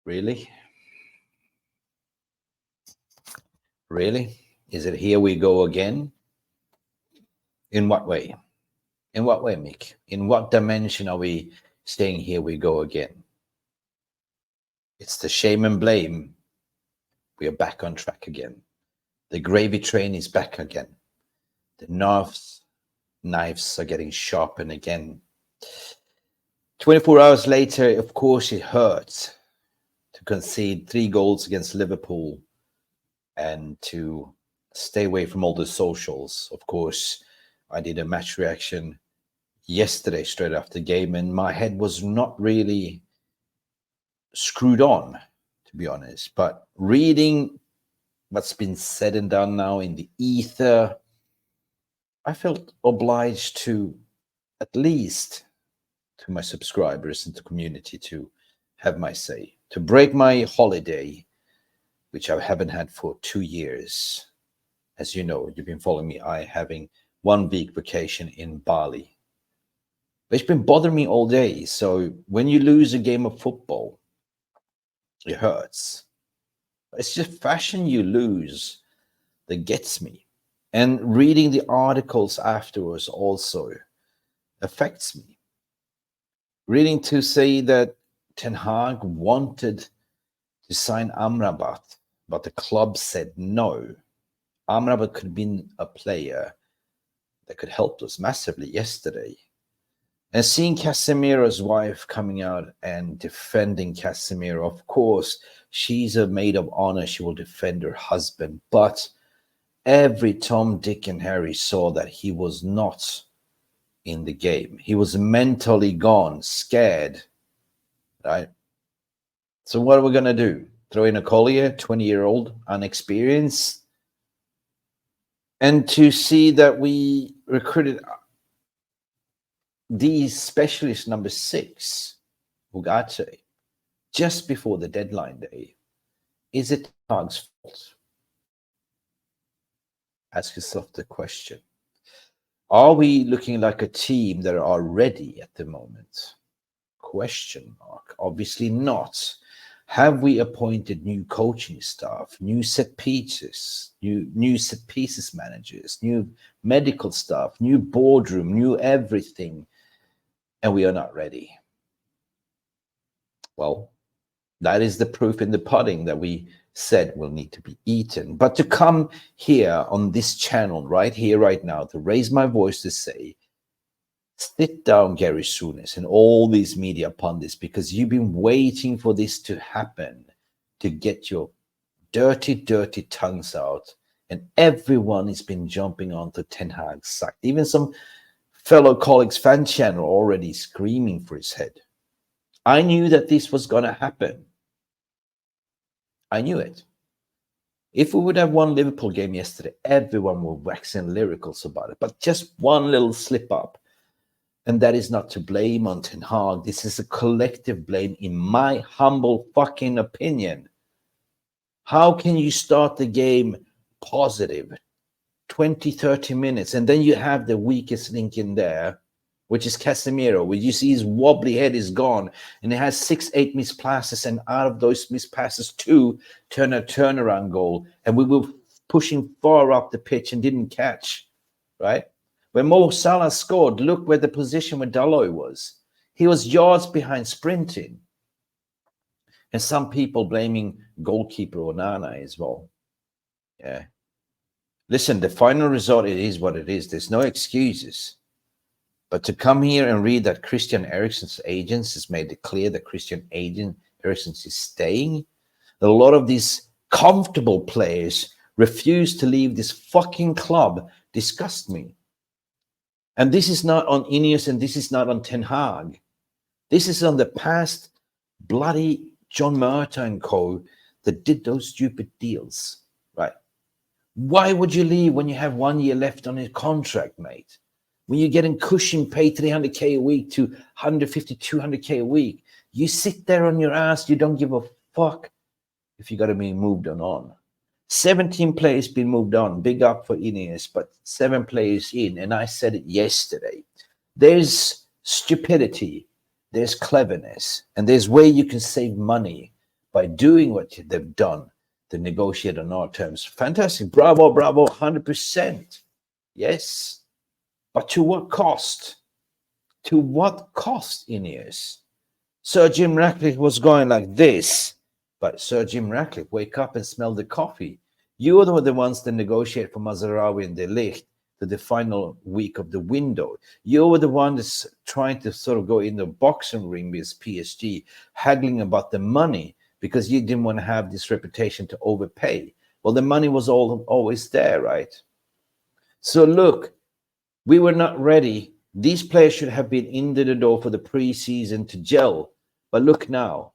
Really? Really? Is it here we go again? In what way? In what way, Mick? In what dimension are we saying here we go again? It's the shame and blame. We are back on track again. The gravy train is back again. The knives are getting sharpened again. 24 hours later, of course, it hurts to concede 3 goals against Liverpool and to stay away from all the socials. Of course, I did a match reaction yesterday straight after the game, and my head was not really screwed on, to be honest. But reading what's been said and done now in the ether, I felt obliged to, at least to my subscribers and the community, to have my say, to break my holiday, which I haven't had for 2 years. As you know, you've been following me, I having 1 week vacation in Bali. But it's been bothering me all day. So when you lose a game of football, it hurts. It's just fashion you lose that gets me. And reading the articles afterwards also affects me. Reading to say that Ten Hag wanted to sign Amrabat, but the club said no. Amrabat could have been a player that could help us massively yesterday. And seeing Casemiro's wife coming out and defending Casemiro, of course, she's a maid of honor. She will defend her husband. But every Tom, Dick, and Harry saw that he was not in the game. He was mentally gone, scared, right? So what are we going to do? Throw in a Collier, 20-year-old, unexperienced? And to see that we recruited the specialist number 6, Ugarte, just before the deadline day, is it Hag's fault? Ask yourself the question. Are we looking like a team that are ready at the moment? Question mark. Obviously not. Have we appointed new coaching staff, new set pieces, new set pieces managers, new medical staff, new boardroom, new everything, and we are not ready? Well, that is the proof in the pudding that we said will need to be eaten. But to come here on this channel, right here, right now, to raise my voice to say, sit down, Gary Souness, and all these media pundits, because you've been waiting for this to happen to get your dirty, dirty tongues out. And everyone has been jumping onto Ten Hag sacked. Even some fellow colleagues, fan channel, already screaming for his head. I knew that this was going to happen. I knew it. If we would have won Liverpool game yesterday, everyone was waxing lyricals about it. But just one little slip up. And that is not to blame on Ten Hag. This is a collective blame, in my humble fucking opinion. How can you start the game positive, 20, 30 minutes, and then you have the weakest link in there, which is Casemiro, where you see his wobbly head is gone, and he has 6, 8 missed passes, and out of those missed passes, 2 turn a turnaround goal, and we were pushing far up the pitch and didn't catch, right? When Mo Salah scored, look where the position where Dalot was. He was yards behind sprinting. And some people blaming goalkeeper Onana as well. Yeah. Listen, the final result, it is what it is. There's no excuses. But to come here and read that Christian Eriksen's agents has made it clear that Christian Eriksen is staying, that a lot of these comfortable players refuse to leave this fucking club, disgust me. And this is not on Ineos, and this is not on Ten Hag. This is on the past bloody John Murta and co. that did those stupid deals, right? Why would you leave when you have 1 year left on your contract, mate? When you're getting Cushing paid 300k a week to 150, 200k a week, you sit there on your ass. You don't give a fuck if you got to be moved on. 17 players been moved on. Big up for Ineos, but 7 players in. And I said it yesterday. There's stupidity, there's cleverness, and there's way you can save money by doing what they've done to negotiate on our terms. Fantastic. Bravo, bravo, 100%. Yes. But to what cost? To what cost, Ineos? Sir Jim Ratcliffe was going like this. But Sir Jim Ratcliffe, wake up and smell the coffee. You were the ones that negotiate for Mazraoui and De Ligt to the final week of the window. You were the one that's trying to sort of go in the boxing ring with PSG, haggling about the money because you didn't want to have this reputation to overpay. Well, the money was always there, right? So look, we were not ready. These players should have been into the door for the preseason to gel. But look now.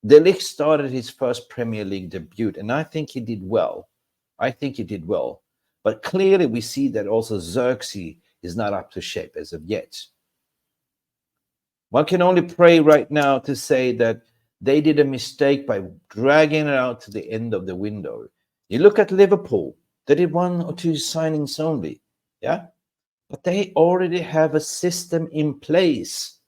De Ligt started his first Premier League debut, and I think he did well. I think he did well. But clearly we see that also Xerxes is not up to shape as of yet. One can only pray right now to say that they did a mistake by dragging it out to the end of the window. You look at Liverpool, they did 1 or 2 signings only, yeah? But they already have a system in place.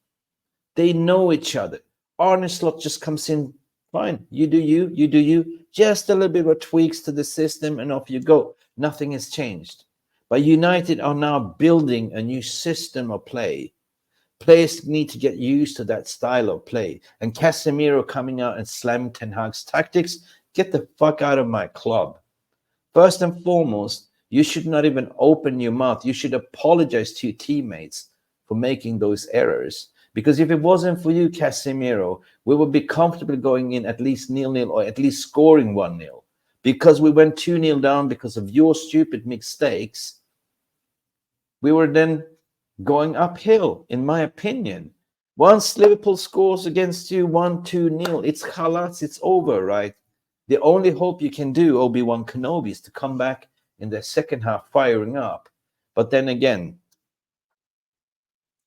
They know each other. Arne Slot just comes in, fine, you do you, you do you. Just a little bit of tweaks to the system and off you go. Nothing has changed. But United are now building a new system of play. Players need to get used to that style of play. And Casemiro coming out and slamming Ten Hag's tactics, get the fuck out of my club. First and foremost, you should not even open your mouth. You should apologize to your teammates for making those errors. Because if it wasn't for you, Casemiro, we would be comfortably going in at least 0-0 or at least scoring 1-0. Because we went 2-0 down because of your stupid mistakes, we were then going uphill, in my opinion. Once Liverpool scores against you 1-2-0, it's khalas, it's over, right? The only hope you can do, Obi-Wan Kenobi, is to come back in the second half firing up. But then again,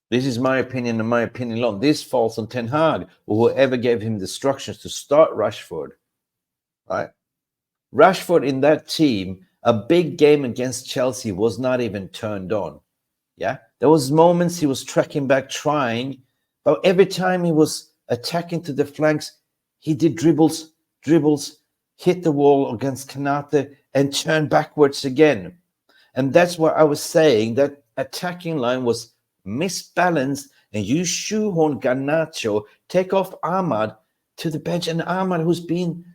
this is my opinion and my opinion alone. This falls on Ten Hag or whoever gave him the instructions to start Rashford. Right? Rashford in that team, a big game against Chelsea was not even turned on. Yeah, there was moments he was tracking back, trying, but every time he was attacking to the flanks, he did dribbles, hit the wall against Kanate and turned backwards again. And that's what I was saying, that attacking line was misbalanced, and you shoehorn Garnacho, take off Ahmad to the bench, and Ahmad, who's been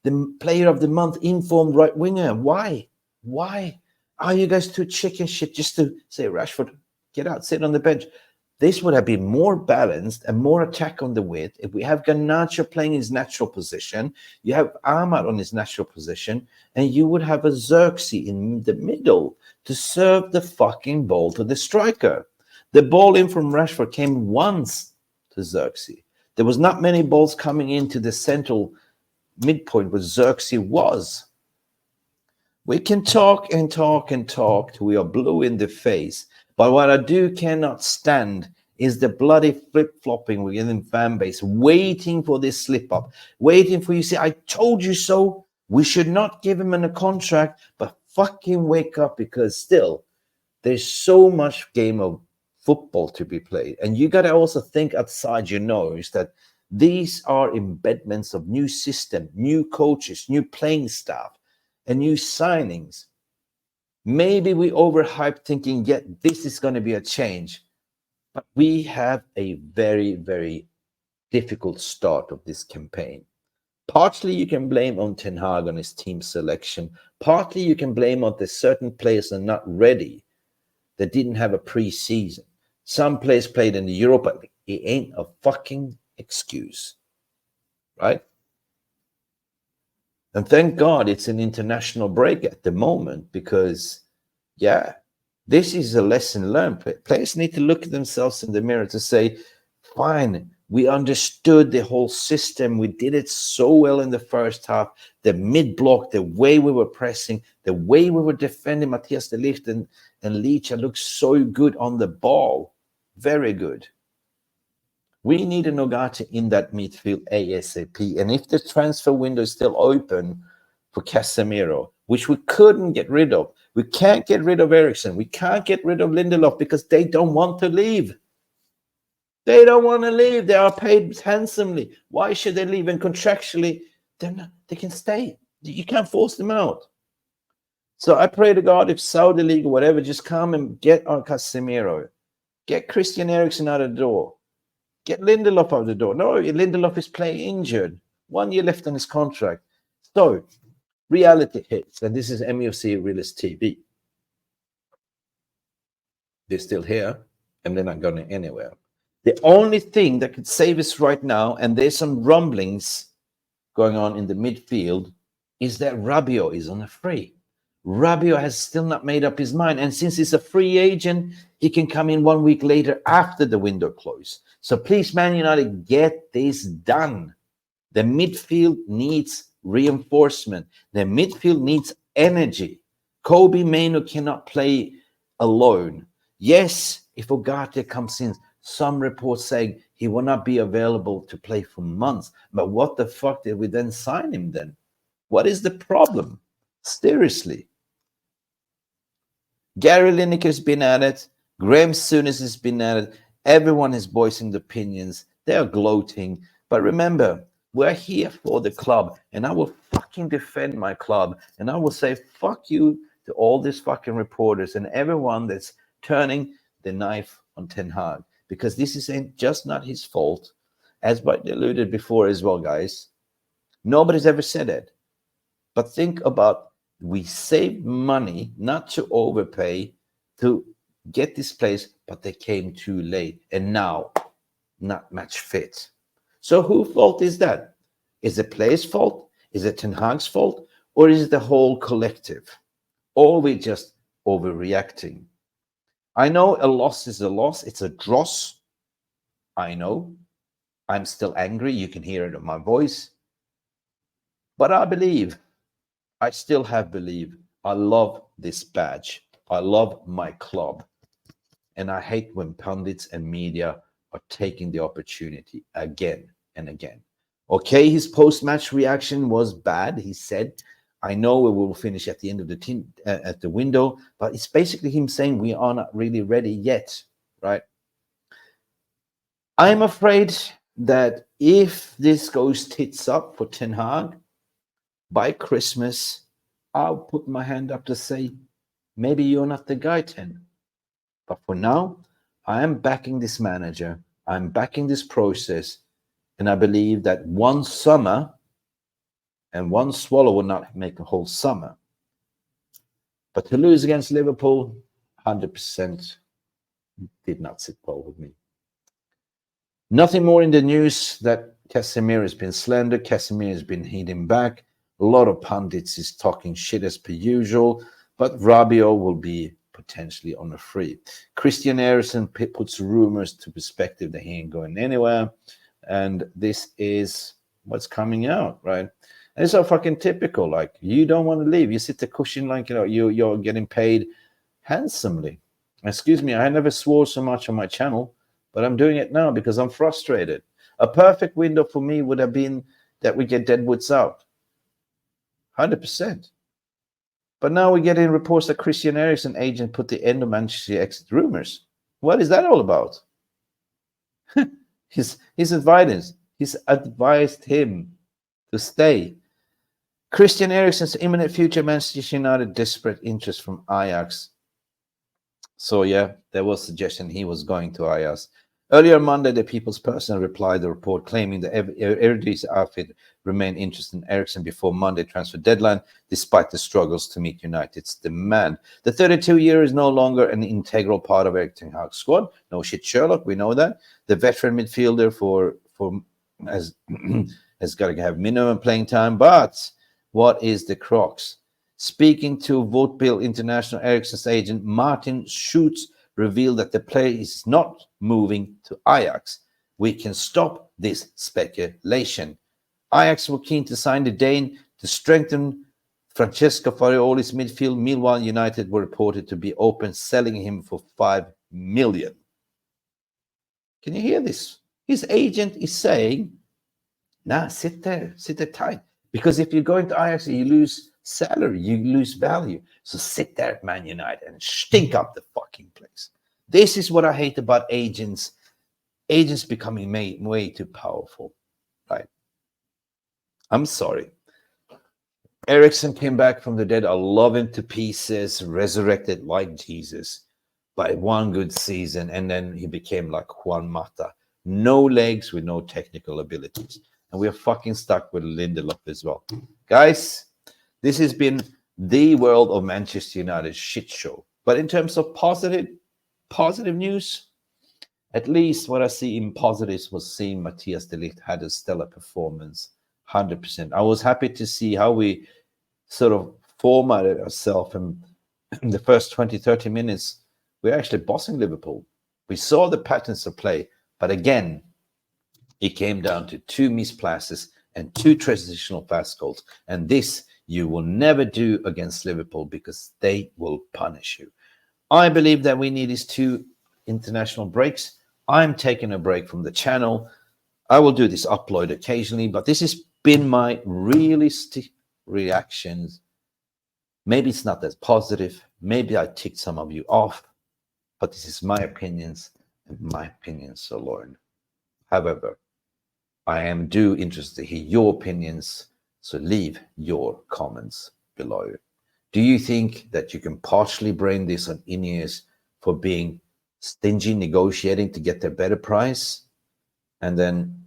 the player of the month, informed right winger. Why are you guys too chicken shit just to say, Rashford, get out, sit on the bench? This would have been more balanced and more attack on the width. If we have Garnacho playing his natural position, you have Ahmad on his natural position, and you would have a Xerxes in the middle to serve the fucking ball to the striker. The ball in from Rashford came once to Xerxes. There was not many balls coming into the central midpoint where Xerxes was. We can talk and talk and talk till we are blue in the face. But what I cannot stand is the bloody flip-flopping within fan base, waiting for this slip-up, waiting for you to say, I told you so. We should not give him a contract, but fucking wake up, because still, there's so much game of football to be played. And you got to also think outside your nose that these are embedments of new system, new coaches, new playing staff, and new signings. Maybe we overhyped thinking, yeah, this is going to be a change. But we have a very, very difficult start of this campaign. Partly you can blame on Ten Hag on his team selection. Partly you can blame on the certain players are not ready, that didn't have a pre-season. Some players played in the Europa League. It ain't a fucking excuse, right? And thank God it's an international break at the moment, because, yeah, this is a lesson learned. Players need to look at themselves in the mirror to say, fine, we understood the whole system. We did it so well in the first half. The mid-block, the way we were pressing, the way we were defending Matthias de Ligt and Leach looked so good on the ball. Very good. We need an Ogata in that midfield ASAP. And if the transfer window is still open for Casemiro, which we couldn't get rid of, we can't get rid of Eriksen, we can't get rid of Lindelof because they don't want to leave. They don't want to leave. They are paid handsomely. Why should they leave? And contractually, they can stay. You can't force them out. So I pray to God, if Saudi League or whatever, just come and get on Casemiro. Get Christian Eriksen out of the door. Get Lindelof out of the door. No, Lindelof is playing injured. 1 year left on his contract. So reality hits, and this is MUFC Realist TV. They're still here, and they're not going anywhere. The only thing that could save us right now, and there's some rumblings going on in the midfield, is that Rabiot is on a free. Rabiot has still not made up his mind, and since he's a free agent, he can come in 1 week later after the window close. So please, Man United, get this done. The midfield needs reinforcement. The midfield needs energy. Kobe Mainoo cannot play alone. Yes, if Ugarte comes in, some reports saying he will not be available to play for months. But what the fuck did we then sign him then? What is the problem? Seriously. Gary Lineker's been at it. Graham Souness has been at it. Everyone is voicing their opinions. They are gloating. But remember, we're here for the club. And I will fucking defend my club. And I will say fuck you to all these fucking reporters and everyone that's turning the knife on Ten Hag. Because this is just not his fault. As I alluded before as well, guys. Nobody's ever said it. But think about, we saved money not to overpay to get this place, but they came too late. And now, not match fit. So whose fault is that? Is it players' fault? Is it Ten Hag's fault? Or is it the whole collective? Or are we just overreacting? I know a loss is a loss. It's a dross. I know. I'm still angry. You can hear it in my voice. But I believe. I still have belief. I love this badge. I love my club. And I hate when pundits and media are taking the opportunity again and again. Okay, his post-match reaction was bad. He said, I know we will finish at the end of the window, but it's basically him saying we are not really ready yet, right? I'm afraid that if this goes tits up for Ten Hag, by Christmas, I'll put my hand up to say, maybe you're not the guy, Ten. But for now, I am backing this manager. I'm backing this process. And I believe that one summer and one swallow will not make a whole summer. But to lose against Liverpool, 100% did not sit well with me. Nothing more in the news that Casemiro has been slandered. Casemiro has been hitting back. A lot of pundits is talking shit as per usual, but Rabiot will be potentially on a free. Christian Eriksen puts rumors to perspective that he ain't going anywhere, and this is what's coming out, right? And it's so fucking typical. Like, you don't want to leave. You sit the cushion like, you're getting paid handsomely. Excuse me, I never swore so much on my channel, but I'm doing it now because I'm frustrated. A perfect window for me would have been that we get Deadwoods out. 100%. But now we get in reports that Christian Eriksen agent put the end of Manchester exit rumors. What is that all about? He's advised him to stay. Christian Eriksen's imminent future, Manchester United desperate interest from Ajax. So yeah, there was suggestion he was going to Ajax. Earlier Monday, the People's Person replied to the report claiming that Eredivisie outfit remained interested in Eriksen before Monday transfer deadline, despite the struggles to meet United's demand. The 32-year is no longer an integral part of Erik ten Hag's squad. No shit, Sherlock, we know that. The veteran midfielder has got to have minimum playing time, but what is the crux? Speaking to Voetbill International, Eriksen's agent Martin Schutz revealed that the player is not moving to Ajax. We can stop this speculation. Ajax were keen to sign the Dane to strengthen Francesco Farioli's midfield. Meanwhile, United were reported to be open, selling him for $5 million. Can you hear this? His agent is saying, nah, sit there tight. Because if you're going to Ajax, you lose salary, you lose value. So sit there at Man United and stink up the fucking place. This is what I hate about agents Agents becoming way too powerful, right? I'm sorry. Eriksen came back from the dead. I love him to pieces, resurrected like Jesus by one good season, and then he became like Juan Mata. No legs with no technical abilities. And we're fucking stuck with Lindelof as well. Guys, this has been the world of Manchester United shit show. But in terms of positive news, at least what I see in positives was seeing Matthias de Ligt had a stellar performance, 100%. I was happy to see how we sort of formatted ourselves, and in the first 20-30 minutes we're actually bossing Liverpool. We saw the patterns of play, but again it came down to 2 mispasses and 2 transitional fast goals, and this you will never do against Liverpool because they will punish you. I believe that we need these 2 international breaks. I'm taking a break from the channel. I will do this upload occasionally, but this has been my realistic reactions. Maybe it's not as positive. Maybe I ticked some of you off, but this is my opinions, and my opinions alone. However, I am interested to hear your opinions, so leave your comments below. Do you think that you can partially blame this on Ineos for being stingy, negotiating to get their better price, and then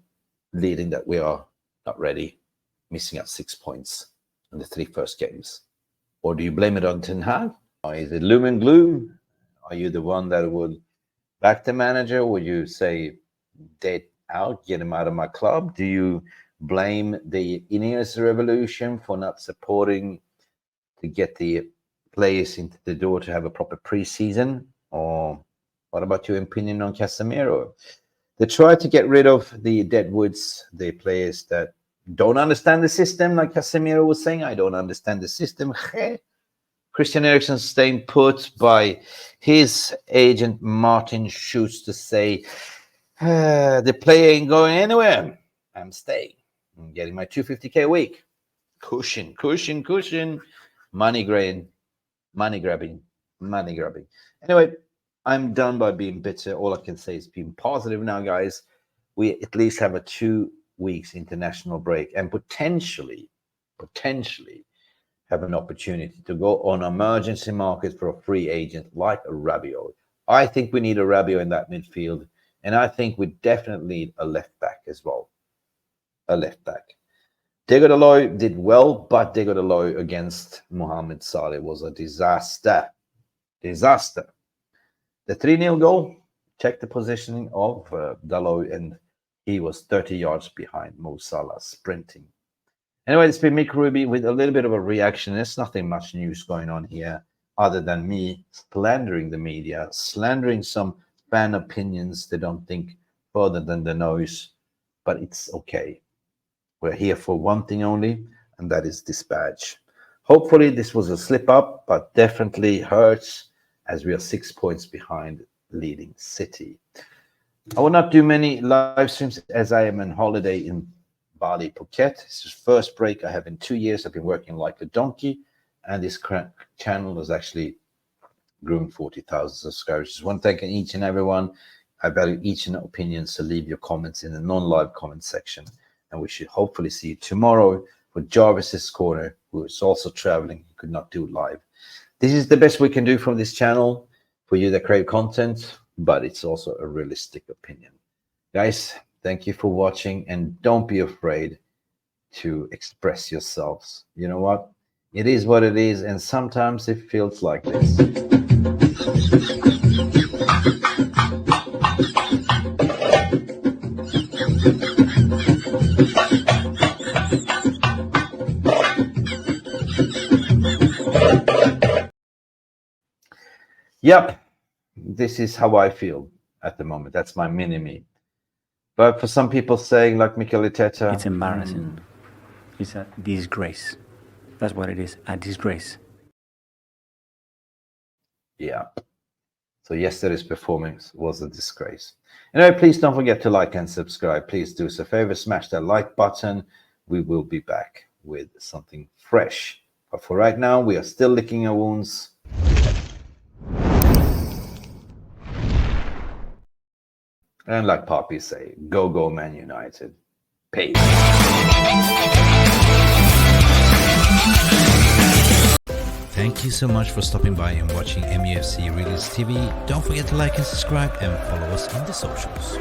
leading that we are not ready, missing out 6 points in the 3 first games? Or do you blame it on Ten Hag? Or is it gloom and gloom? Are you the one that would back the manager? Would you say, dead out, get him out of my club? Do you blame the Ineos revolution for not supporting to get the players into the door to have a proper preseason? Or what about your opinion on Casemiro? They try to get rid of the deadwoods, the players that don't understand the system, like Casemiro was saying. I don't understand the system. Christian Eriksen staying put by his agent Martin Schulz to say, the player ain't going anywhere. I'm staying. I'm getting my 250k a week. Cushion. Money grabbing. Anyway, I'm done by being bitter. All I can say is being positive now, guys. We at least have a 2 weeks international break and potentially have an opportunity to go on emergency market for a free agent like a Rabiot. I think we need a Rabiot in that midfield, and I think we definitely need a left back as well. A left back. Diego Dalot did well, but Diego Dalot against Mohamed Salah was a disaster. The 3-0 goal, check the positioning of Dalot, and he was 30 yards behind Mo Salah sprinting. Anyway, it's been Mick Ruby with a little bit of a reaction. There's nothing much news going on here other than me slandering the media, slandering some fan opinions that don't think further than the nose, but it's okay. We're here for one thing only, and that is this badge. Hopefully this was a slip up, but definitely hurts as we are 6 points behind leading City. I will not do many live streams as I am on holiday in Bali, Phuket. It's the first break I have in 2 years. I've been working like a donkey, and this channel has actually grown 40,000 subscribers. Just want to thank each and everyone. I value each and opinion, so leave your comments in the non-live comment section, and we should hopefully see you tomorrow for Jarvis's Corner, who is also traveling. He could not do live. This is the best we can do from this channel for you that crave content, but it's also a realistic opinion. Guys, thank you for watching, and don't be afraid to express yourselves. You know what? It is what it is, and sometimes it feels like this. Yep, this is how I feel at the moment. That's my mini-me. But for some people saying, like Mikel Arteta, it's embarrassing. It's a disgrace. That's what it is, a disgrace. Yeah. So yesterday's performance was a disgrace. Anyway, please don't forget to like and subscribe. Please do us a favor, smash that like button. We will be back with something fresh. But for right now, we are still licking our wounds. And like Poppy say, go Man United. Peace. Thank you so much for stopping by and watching MUFC Realist TV. Don't forget to like and subscribe and follow us on the socials.